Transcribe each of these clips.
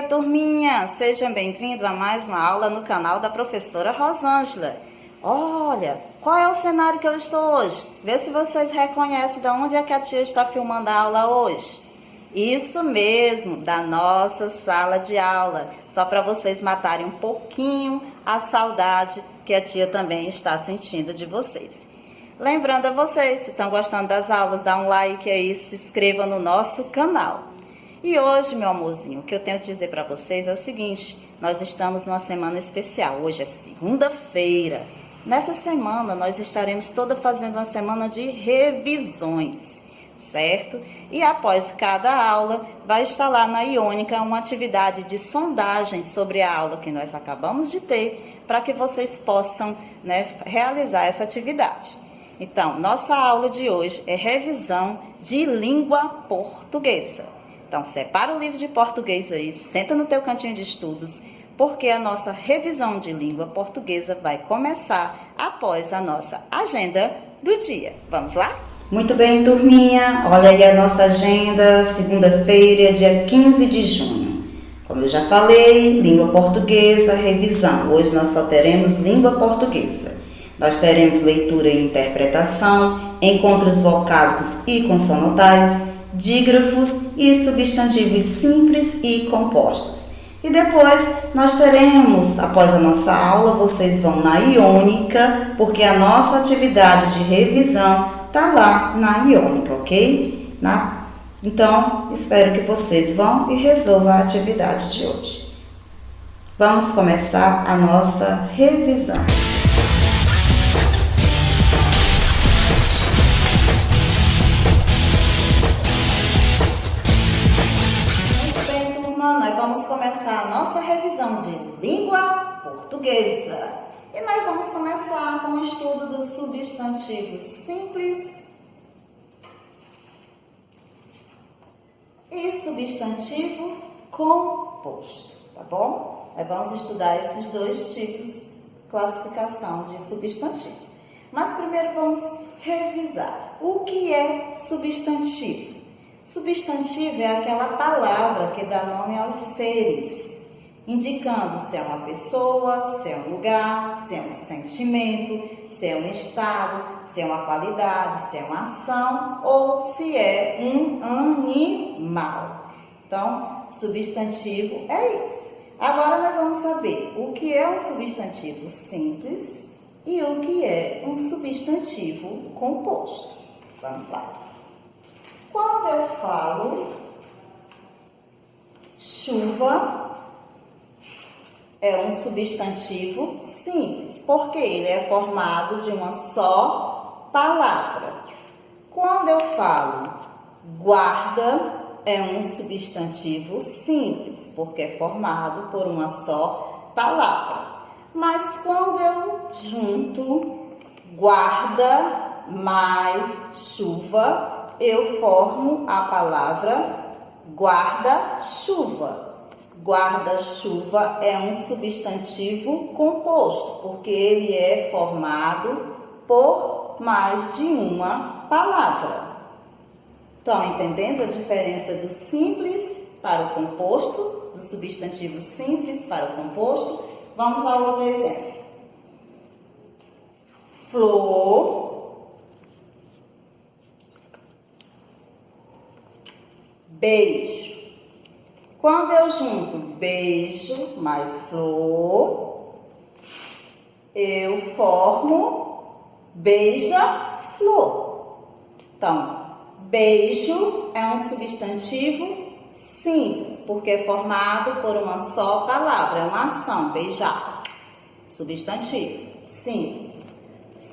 turminha! Sejam bem-vindos a mais uma aula no canal da professora Rosângela. Olha, qual é o cenário que eu estou hoje? Vê se vocês reconhecem de onde é que a tia está filmando a aula hoje. Isso mesmo, da nossa sala de aula. Só para vocês matarem um pouquinho a saudade que a tia também está sentindo de vocês. Lembrando a vocês, se estão gostando das aulas, dá um like aí, se inscreva no nosso canal. E hoje, meu amorzinho, o que eu tenho a dizer para vocês é o seguinte: nós estamos numa semana especial. Hoje é segunda-feira. Nessa semana, nós estaremos toda fazendo uma semana de revisões, certo? E após cada aula, vai estar lá na Iônica uma atividade de sondagem sobre a aula que nós acabamos de ter, para que vocês possam, realizar essa atividade. Então, nossa aula de hoje é revisão de língua portuguesa. Então, separa o livro de português aí, senta no teu cantinho de estudos, porque a nossa revisão de língua portuguesa vai começar após a nossa agenda do dia. Vamos lá? Muito bem, turminha. Olha aí a nossa agenda, segunda-feira, dia 15 de junho. Como eu já falei, língua portuguesa, revisão. Hoje nós só teremos língua portuguesa. Nós teremos leitura e interpretação, encontros vocálicos e consonantais, dígrafos e substantivos simples e compostos. E depois nós teremos, após a nossa aula, vocês vão na Iônica, porque a nossa atividade de revisão está lá na Iônica, ok? Então, espero que vocês vão e resolvam a atividade de hoje. Vamos começar a nossa revisão. Vamos começar a nossa revisão de língua portuguesa. E nós vamos começar com o estudo do substantivo simples e substantivo composto, tá bom? Nós vamos estudar esses dois tipos de classificação de substantivo. Mas primeiro vamos revisar. O que é substantivo? Substantivo é aquela palavra que dá nome aos seres, indicando se é uma pessoa, se é um lugar, se é um sentimento, se é um estado, se é uma qualidade, se é uma ação ou se é um animal. Então, substantivo é isso. Agora nós vamos saber o que é um substantivo simples e o que é um substantivo composto. Vamos lá. Quando eu falo chuva, é um substantivo simples, porque ele é formado de uma só palavra. Quando eu falo guarda, é um substantivo simples, porque é formado por uma só palavra. Mas quando eu junto guarda mais chuva, eu formo a palavra guarda-chuva. Guarda-chuva é um substantivo composto, porque ele é formado por mais de uma palavra. Estão entendendo a diferença do simples para o composto, do substantivo simples para o composto? Vamos ao outro exemplo. Flor, beijo. Quando eu junto beijo mais flor, eu formo beija-flor. Então, beijo é um substantivo simples, porque é formado por uma só palavra, é uma ação, beijar. Substantivo simples.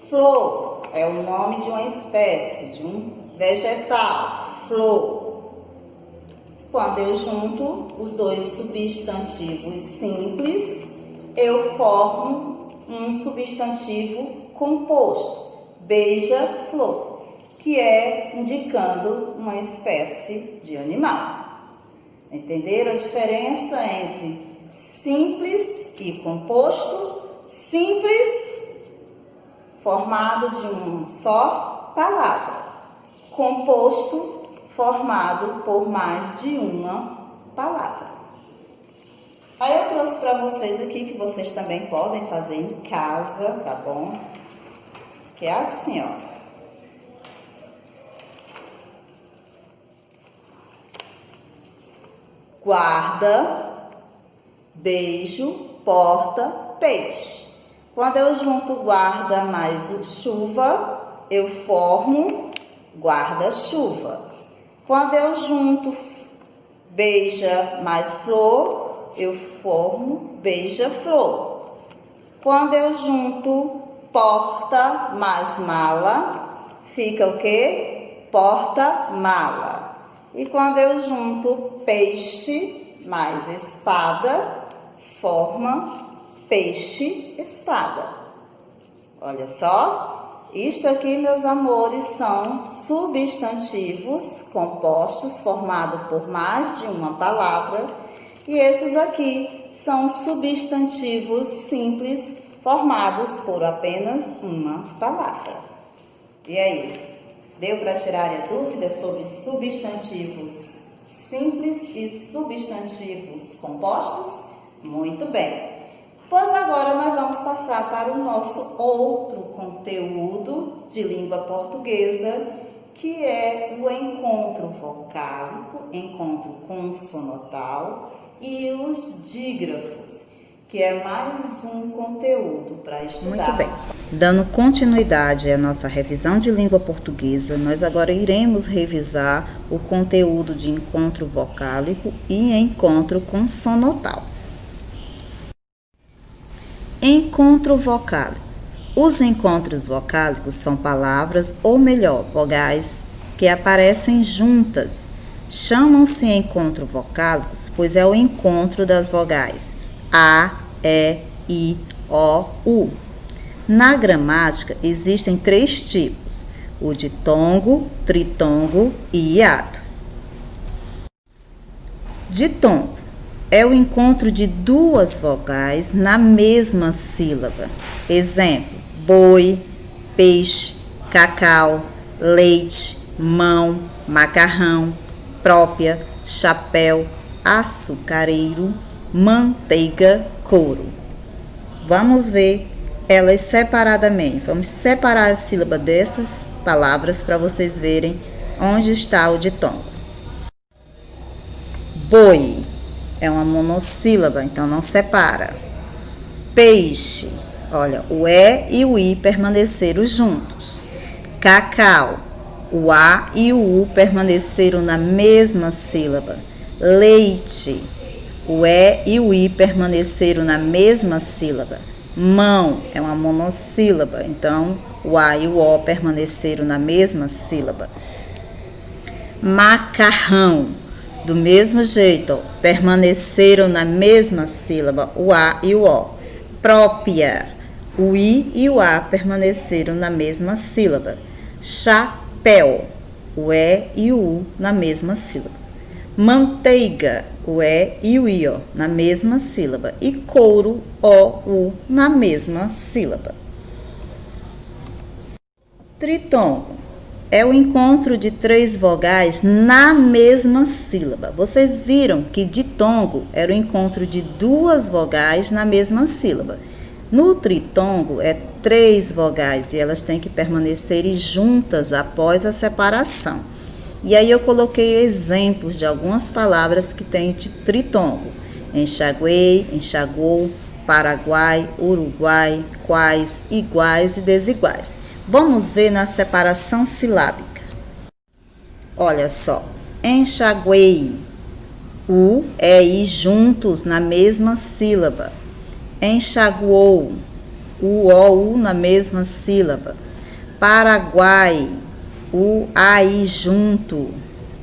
Flor é o nome de uma espécie, de um vegetal, flor. Quando eu junto os dois substantivos simples, eu formo um substantivo composto, beija-flor, que é indicando uma espécie de animal. Entenderam a diferença entre simples e composto? Simples, formado de uma só palavra. Composto, formado por mais de uma palavra. Aí eu trouxe para vocês aqui, que vocês também podem fazer em casa, tá bom? Que é assim, ó. Guarda, beijo, porta, peixe. Quando eu junto guarda mais o chuva, eu formo guarda-chuva. Quando eu junto beija mais flor, eu formo beija-flor. Quando eu junto porta mais mala, fica o quê? Porta-mala. E quando eu junto peixe mais espada, forma peixe-espada. Olha só, isto aqui, meus amores, são substantivos compostos formados por mais de uma palavra, e esses aqui são substantivos simples formados por apenas uma palavra. E aí, deu para tirar a dúvida sobre substantivos simples e substantivos compostos? Muito bem. Pois agora nós vamos passar para o nosso outro conteúdo de língua portuguesa, que é o encontro vocálico, encontro consonantal e os dígrafos, que é mais um conteúdo para estudar. Muito bem. Dando continuidade à nossa revisão de língua portuguesa, nós agora iremos revisar o conteúdo de encontro vocálico e encontro consonantal. Encontro vocálico. Os encontros vocálicos são palavras, ou melhor, vogais, que aparecem juntas. Chamam-se encontro vocálicos, pois é o encontro das vogais A, E, I, O, U. Na gramática existem 3 tipos: o ditongo, tritongo e hiato. Ditongo é o encontro de 2 vogais na mesma sílaba. Exemplo: boi, peixe, cacau, leite, mão, macarrão, própria, chapéu, açucareiro, manteiga, couro. Vamos ver elas separadamente. Vamos separar a sílaba dessas palavras para vocês verem onde está o ditongo. Boi é uma monossílaba, então não separa. Peixe, olha, o E e o I permaneceram juntos. Cacau, o A e o U permaneceram na mesma sílaba. Leite, o E e o I permaneceram na mesma sílaba. Mão é uma monossílaba, então o A e o O permaneceram na mesma sílaba. Macarrão, do mesmo jeito, permaneceram na mesma sílaba, o A e o O. Própria, o I e o A permaneceram na mesma sílaba. Chapéu, o E e o U na mesma sílaba. Manteiga, o E e o I, na mesma sílaba. E couro, O, U, na mesma sílaba. Tritongo é o encontro de 3 vogais na mesma sílaba. Vocês viram que ditongo era o encontro de 2 vogais na mesma sílaba. No tritongo é 3 vogais e elas têm que permanecer juntas após a separação. E aí eu coloquei exemplos de algumas palavras que têm de tritongo: enxaguei, enxagou, Paraguai, Uruguai, quais, iguais e desiguais. Vamos ver na separação silábica. Olha só, enxaguei, U e I juntos na mesma sílaba. Enxaguou, U na mesma sílaba. Paraguai, U, A, I junto.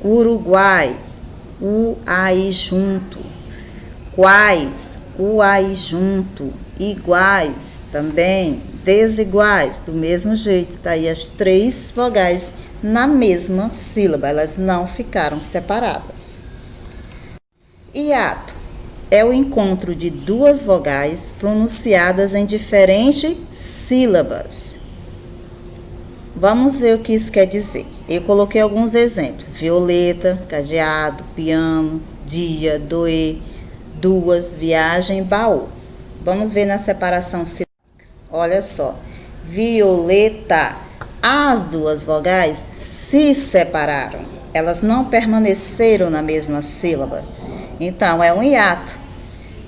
Uruguai, U, A, I junto. Quais, U, A, I junto. Iguais também. Desiguais, do mesmo jeito, daí as 3 vogais na mesma sílaba, elas não ficaram separadas. Hiato é o encontro de 2 vogais pronunciadas em diferentes sílabas. Vamos ver o que isso quer dizer. Eu coloquei alguns exemplos: violeta, cadeado, piano, dia, doer, duas, viagem, baú. Vamos ver na separação silábica. Olha só, violeta. As duas vogais se separaram. Elas não permaneceram na mesma sílaba. Então, é um hiato.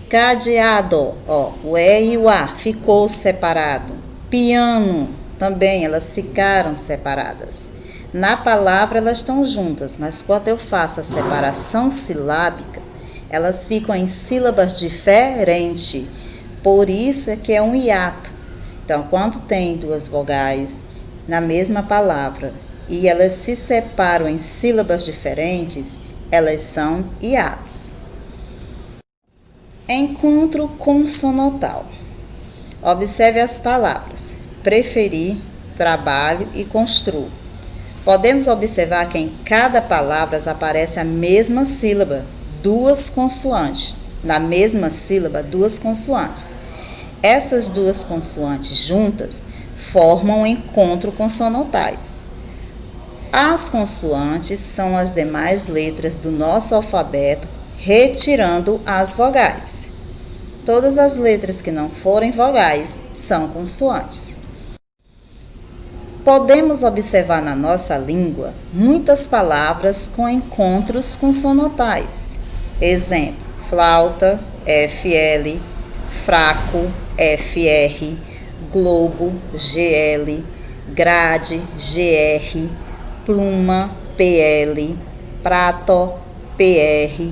Cadeado, ó, o E e o A ficou separado. Piano, também elas ficaram separadas. Na palavra elas estão juntas, mas quando eu faço a separação silábica, elas ficam em sílabas diferentes. Por isso é que é um hiato. Então, quando tem duas vogais na mesma palavra e elas se separam em sílabas diferentes, elas são hiatos. Encontro consonantal. Observe as palavras preferir, trabalho e construo. Podemos observar que em cada palavra aparece a mesma sílaba, duas consoantes. Na mesma sílaba, duas consoantes. Essas duas consoantes juntas formam encontro consonantais. As consoantes são as demais letras do nosso alfabeto, retirando as vogais. Todas as letras que não forem vogais são consoantes. Podemos observar na nossa língua muitas palavras com encontros consonantais. Exemplo, flauta, FL, fraco, FR, globo, GL, grade, GR, pluma, PL, prato, PR,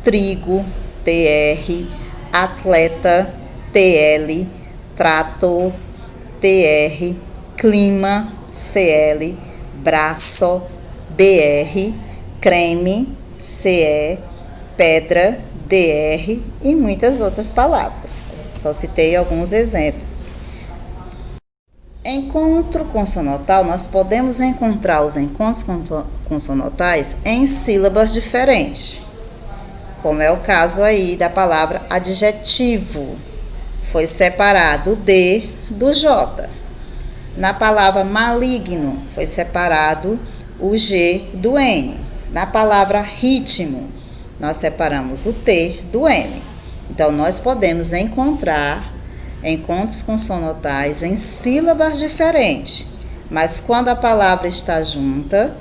trigo, TR, atleta, TL, trator, TR, clima, CL, braço, BR, creme, CE, pedra, DR e muitas outras palavras. Só citei alguns exemplos. Encontro consonantal, nós podemos encontrar os encontros consonantais em sílabas diferentes, como é o caso aí da palavra adjetivo. Foi separado o D do J. Na palavra maligno, foi separado o G do N. Na palavra ritmo, nós separamos o T do M. Então, nós podemos encontrar encontros consonantais em sílabas diferentes, mas quando a palavra está junta,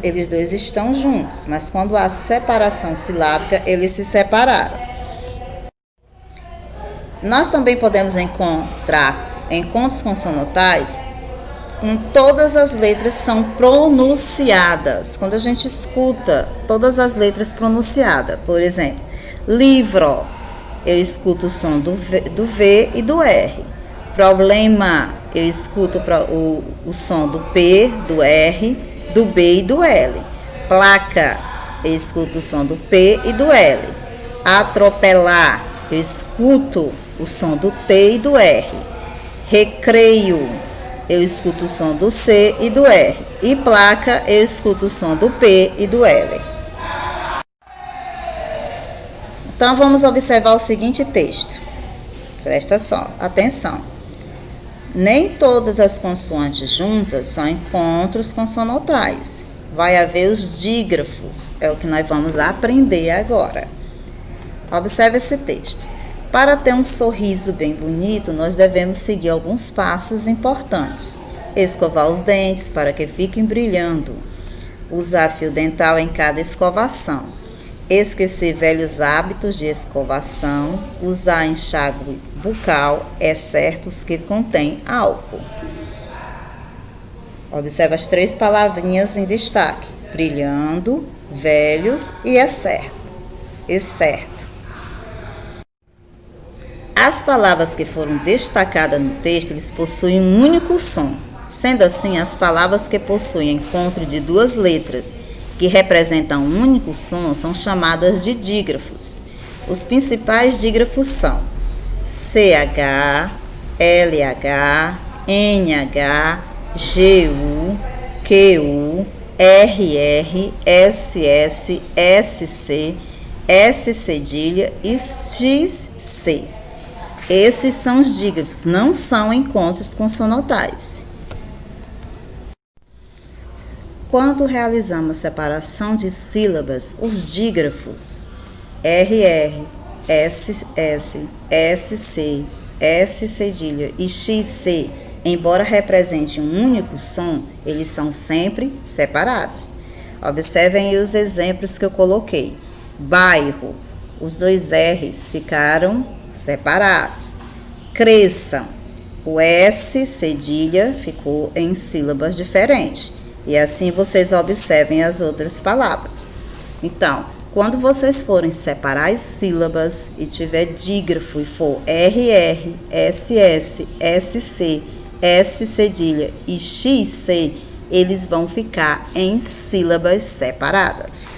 eles dois estão juntos, mas quando há separação silábica, eles se separaram. Nós também podemos encontrar encontros consonantais com todas as letras são pronunciadas. Quando a gente escuta todas as letras pronunciadas, por exemplo, livro, eu escuto o som do V e do R. Problema, eu escuto o som do P, do R, do B e do L. Placa, eu escuto o som do P e do L. Atropelar, eu escuto o som do T e do R. Recreio, eu escuto o som do C e do R. E placa, eu escuto o som do P e do L. Então, vamos observar o seguinte texto. Presta só atenção. Nem todas as consoantes juntas são encontros consonantais. Vai haver os dígrafos, é o que nós vamos aprender agora. Observe esse texto. Para ter um sorriso bem bonito, nós devemos seguir alguns passos importantes. Escovar os dentes para que fiquem brilhando. Usar fio dental em cada escovação. Esquecer velhos hábitos de escovação, usar enxágue bucal, exceto os que contêm álcool. Observe as três palavrinhas em destaque: brilhando, velhos e exceto. As palavras que foram destacadas no texto, eles possuem um único som. Sendo assim, as palavras que possuem encontro de duas letras que representam um único som são chamadas de dígrafos. Os principais dígrafos são CH, LH, NH, GU, QU, RR, SS, SC, S cedilha e XC. Esses são os dígrafos, não são encontros consonantais. Quando realizamos a separação de sílabas, os dígrafos RR, S, S, S, C, S cedilha e X, C, embora representem um único som, eles são sempre separados. Observem aí os exemplos que eu coloquei. Bairro, os dois R's ficaram separados. Cresçam, o S cedilha ficou em sílabas diferentes. E assim vocês observem as outras palavras. Então, quando vocês forem separar as sílabas e tiver dígrafo e for RR, SS, SC, S cedilha e XC, eles vão ficar em sílabas separadas.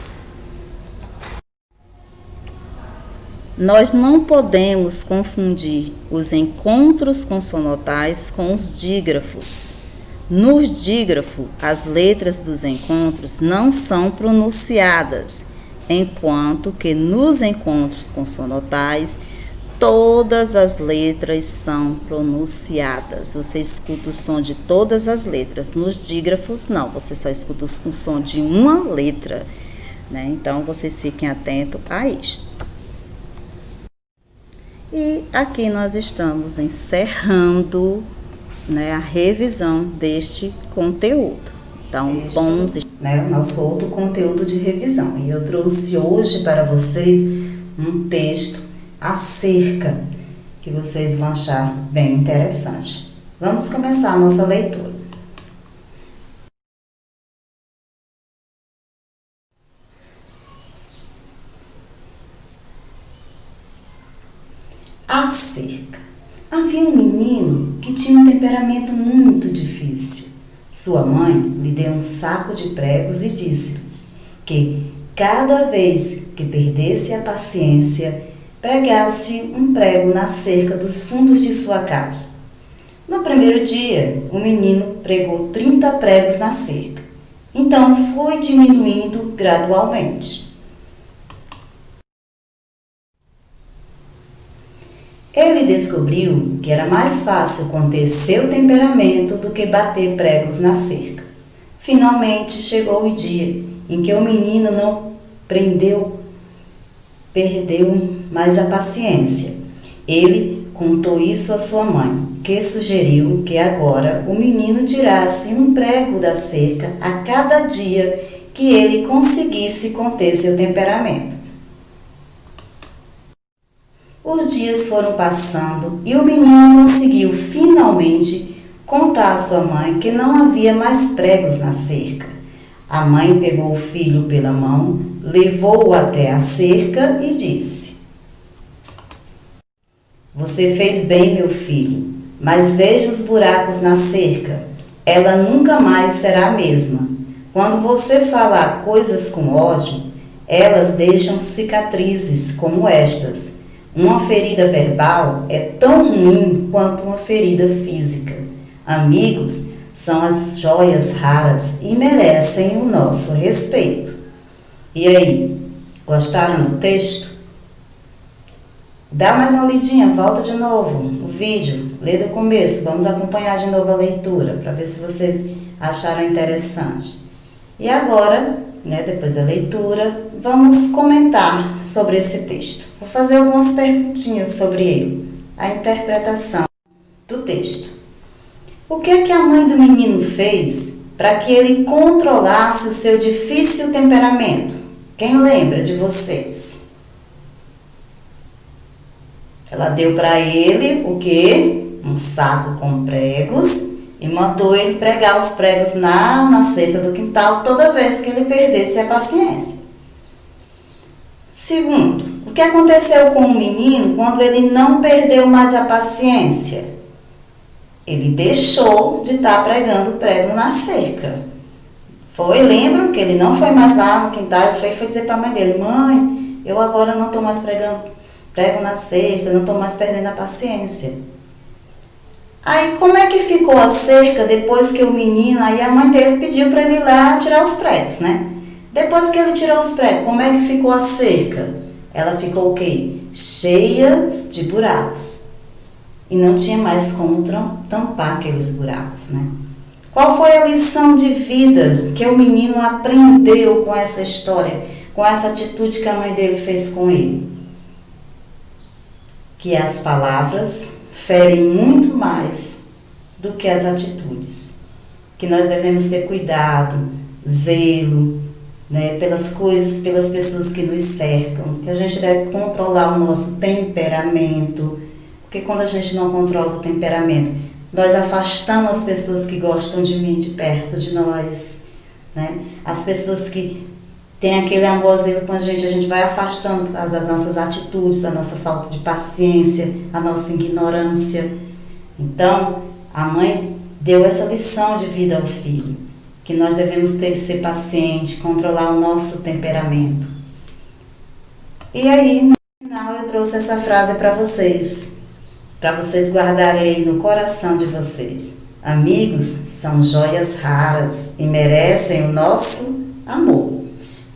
Nós não podemos confundir os encontros consonantais com os dígrafos. No dígrafo, as letras dos encontros não são pronunciadas, enquanto que nos encontros consonantais, todas as letras são pronunciadas. Você escuta o som de todas as letras. Nos dígrafos, não, você só escuta o som de uma letra, né? Então, vocês fiquem atentos a isto. E aqui nós estamos encerrando, né, a revisão deste conteúdo. Então, vamos, né, o nosso outro conteúdo de revisão. E eu trouxe hoje para vocês um texto acerca, que vocês vão achar bem interessante. Vamos começar a nossa leitura. Acerca. Havia um menino que tinha um temperamento muito difícil. Sua mãe lhe deu um saco de pregos e disse-lhes que, cada vez que perdesse a paciência, pregasse um prego na cerca dos fundos de sua casa. No primeiro dia, o menino pregou 30 pregos na cerca. Então foi diminuindo gradualmente. Ele descobriu que era mais fácil conter seu temperamento do que bater pregos na cerca. Finalmente chegou o dia em que o menino não perdeu mais a paciência. Ele contou isso à sua mãe, que sugeriu que agora o menino tirasse um prego da cerca a cada dia que ele conseguisse conter seu temperamento. Os dias foram passando e o menino conseguiu finalmente contar à sua mãe que não havia mais pregos na cerca. A mãe pegou o filho pela mão, levou-o até a cerca e disse: "Você fez bem, meu filho, mas veja os buracos na cerca. Ela nunca mais será a mesma. Quando você falar coisas com ódio, elas deixam cicatrizes como estas. Uma ferida verbal é tão ruim quanto uma ferida física. Amigos são as joias raras e merecem o nosso respeito." E aí, gostaram do texto? Dá mais uma lidinha, volta de novo o vídeo, lê do começo, vamos acompanhar de novo a leitura para ver se vocês acharam interessante. E agora, né, depois da leitura, vamos comentar sobre esse texto. Vou fazer algumas perguntinhas sobre ele, a interpretação do texto. O que é que a mãe do menino fez para que ele controlasse o seu difícil temperamento? Quem lembra de vocês? Ela deu para ele o quê? Um saco com pregos e mandou ele pregar os pregos na cerca do quintal toda vez que ele perdesse a paciência. Segundo, o que aconteceu com o menino quando ele não perdeu mais a paciência? Ele deixou de estar pregando prego na cerca. Lembram que ele não foi mais lá no quintal, ele foi dizer para a mãe dele: "Mãe, eu agora não estou mais pregando prego na cerca, não estou mais perdendo a paciência." Aí, como é que ficou a cerca depois que o menino, aí a mãe dele pediu para ele ir lá tirar os pregos, né? Depois que ele tirou os pregos, como é que ficou a cerca? Ela ficou o quê? Cheia de buracos. E não tinha mais como tampar aqueles buracos, né? Qual foi a lição de vida que o menino aprendeu com essa história, com essa atitude que a mãe dele fez com ele? que as palavras ferem muito mais do que as atitudes, que nós devemos ter cuidado, zelo, né, pelas coisas, pelas pessoas que nos cercam, que a gente deve controlar o nosso temperamento, porque quando a gente não controla o temperamento, nós afastamos as pessoas que gostam de mim de perto de nós, né? As pessoas que têm aquele amor zelo com a gente vai afastando por causa das nossas atitudes, da nossa falta de paciência, a nossa ignorância. Então, a mãe deu essa lição de vida ao filho, que nós devemos ser pacientes, controlar o nosso temperamento. E aí, no final, eu trouxe essa frase para vocês guardarem aí no coração de vocês. Amigos são joias raras e merecem o nosso amor.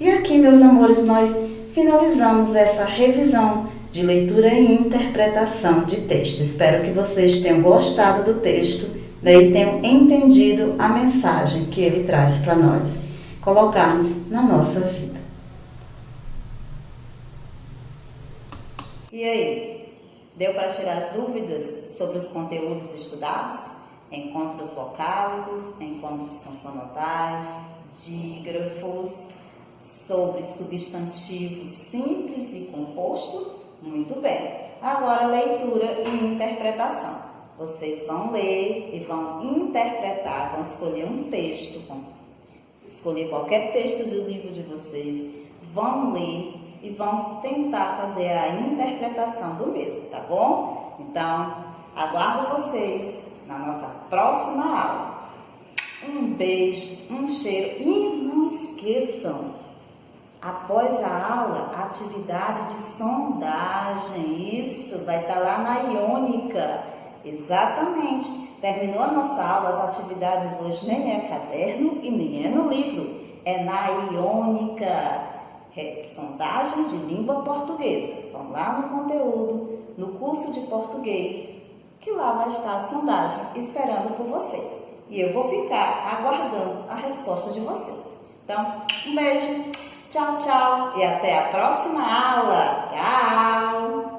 E aqui, meus amores, nós finalizamos essa revisão de leitura e interpretação de texto. Espero que vocês tenham gostado do texto, daí tenham entendido a mensagem que ele traz para nós colocarmos na nossa vida. E aí, deu para tirar as dúvidas sobre os conteúdos estudados? Encontros vocálicos, encontros consonantais, dígrafos, sobre substantivos simples e composto? Muito bem. Agora, leitura e interpretação. Vocês vão ler e vão interpretar, vão escolher um texto, vão escolher qualquer texto do livro de vocês, vão ler e vão tentar fazer a interpretação do mesmo, tá bom? Então, aguardo vocês na nossa próxima aula. Um beijo, um cheiro e não esqueçam, após a aula, atividade de sondagem, isso, vai estar lá na Iônica, exatamente. Terminou a nossa aula, as atividades hoje nem é caderno e nem é no livro, é na Iônica, sondagem de língua portuguesa. Vão lá no conteúdo, no curso de português, que lá vai estar a sondagem esperando por vocês. E eu vou ficar aguardando a resposta de vocês. Então, um beijo. Tchau, tchau e até a próxima aula. Tchau!